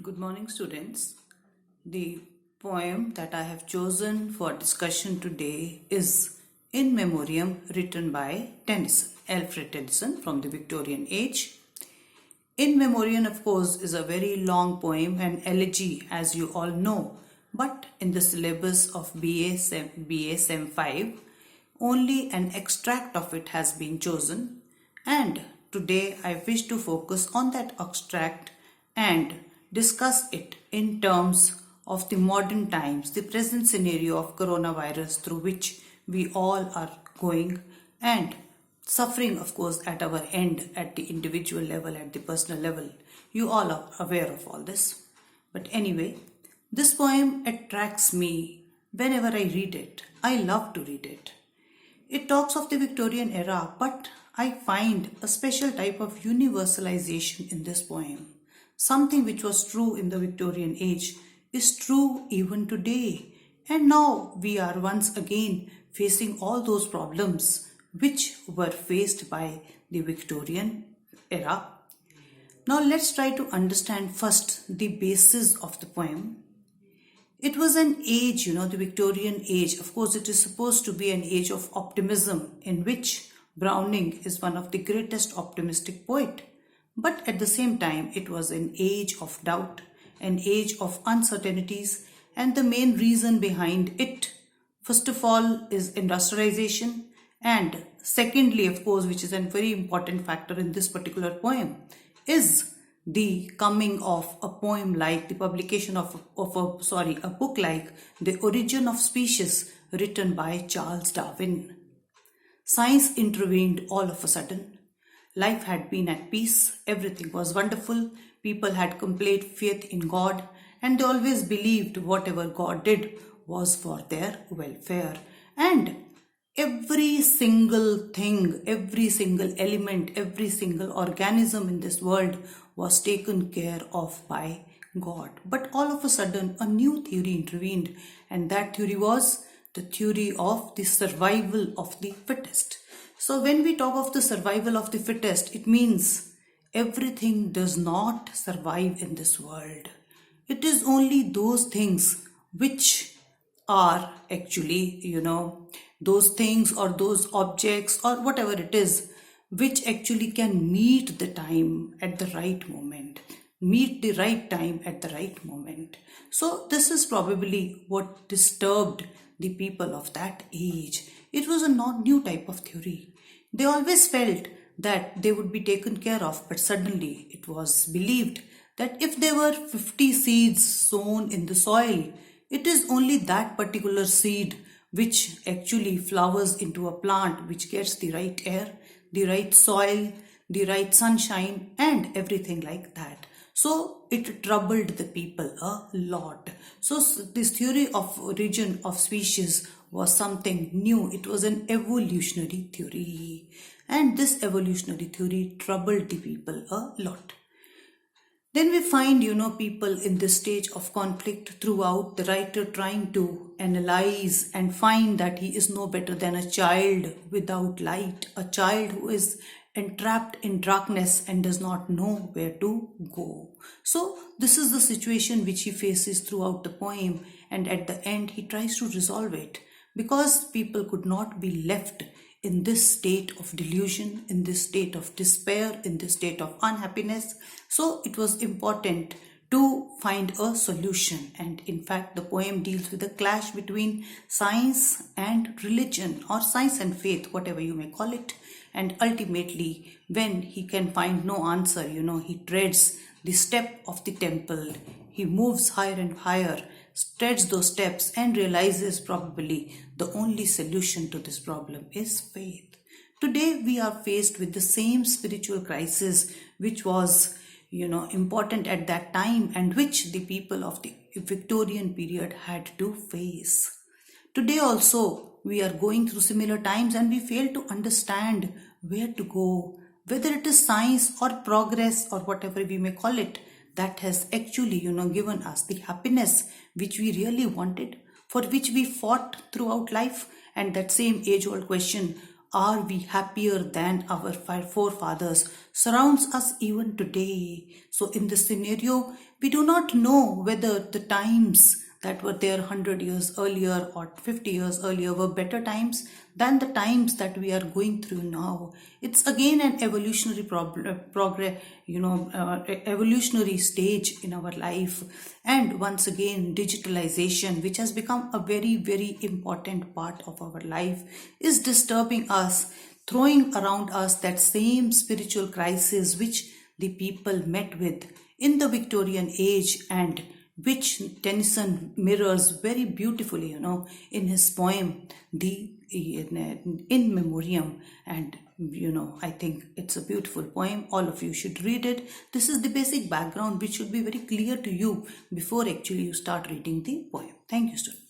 Good morning, students. The poem that I have chosen for discussion today is In Memoriam, written by Tennyson, Alfred Tennyson from the Victorian age. In Memoriam, of course, is a very long poem and elegy, as you all know, but in the syllabus of BA Sem 5, only an extract of it has been chosen, and today I wish to focus on that extract and discuss it in terms of the modern times, the present scenario of coronavirus through which we all are going, and suffering, of course, at our end, at the individual level, at the personal level. You all are aware of all this. But anyway, this poem attracts me whenever I read it. I love to read it. It talks of the Victorian era, but I find a special type of universalization in this poem. Something which was true in the Victorian age is true even today. And now we are once again facing all those problems which were faced by the Victorian era. Now let's try to understand first the basis of the poem. It was an age, the Victorian age. Of course, it is supposed to be an age of optimism in which Browning is one of the greatest optimistic poet. But at the same time, it was an age of doubt, an age of uncertainties, and the main reason behind it, first of all, is industrialization, and secondly, of course, which is a very important factor in this particular poem, is the coming of a poem like the publication of a book like The Origin of Species, written by Charles Darwin. Science intervened all of a sudden. Life had been at peace, everything was wonderful, people had complete faith in God, and they always believed whatever God did was for their welfare. And every single thing, every single element, every single organism in this world was taken care of by God. But all of a sudden, a new theory intervened, and that theory was the theory of the survival of the fittest. So when we talk of the survival of the fittest, it means everything does not survive in this world. It is only those things which are actually, those things or those objects or whatever it is, which actually can meet the time at the right moment, meet the right time at the right moment. So this is probably what disturbed the people of that age. It was a not new type of theory. They always felt that they would be taken care of, but suddenly it was believed that if there were 50 seeds sown in the soil, it is only that particular seed which actually flowers into a plant which gets the right air, the right soil, the right sunshine, and everything like that. So it troubled the people a lot. So this theory of origin of species was something new. It was an evolutionary theory. And this evolutionary theory troubled the people a lot. Then we find, people in this stage of conflict throughout, the writer trying to analyze and find that he is no better than a child without light, a child who is entrapped in darkness and does not know where to go. So this is the situation which he faces throughout the poem, and at the end he tries to resolve it, because people could not be left in this state of delusion, in this state of despair, in this state of unhappiness. So it was important to find a solution. And in fact, the poem deals with the clash between science and religion, or science and faith, whatever you may call it. And ultimately, when he can find no answer, he treads the step of the temple. He moves higher and higher, treads those steps, and realizes probably the only solution to this problem is faith. Today we are faced with the same spiritual crisis which was, important at that time, and which the people of the Victorian period had to face. Today also we are going through similar times, and we fail to understand where to go, whether it is science or progress or whatever we may call it, that has actually, given us the happiness which we really wanted, for which we fought throughout life. And that same age-old question, are we happier than our forefathers surrounds us even today. So in this scenario, we do not know whether the times that were there 100 years earlier or 50 years earlier were better times than the times that we are going through now. It's again an evolutionary progress, evolutionary stage in our life. And once again, digitalization, which has become a very, very important part of our life, is disturbing us, throwing around us that same spiritual crisis which the people met with in the Victorian age, and which Tennyson mirrors very beautifully, in his poem, the In Memoriam. And I think it's a beautiful poem. All of you should read it. This is the basic background which should be very clear to you before actually you start reading the poem. Thank you, students.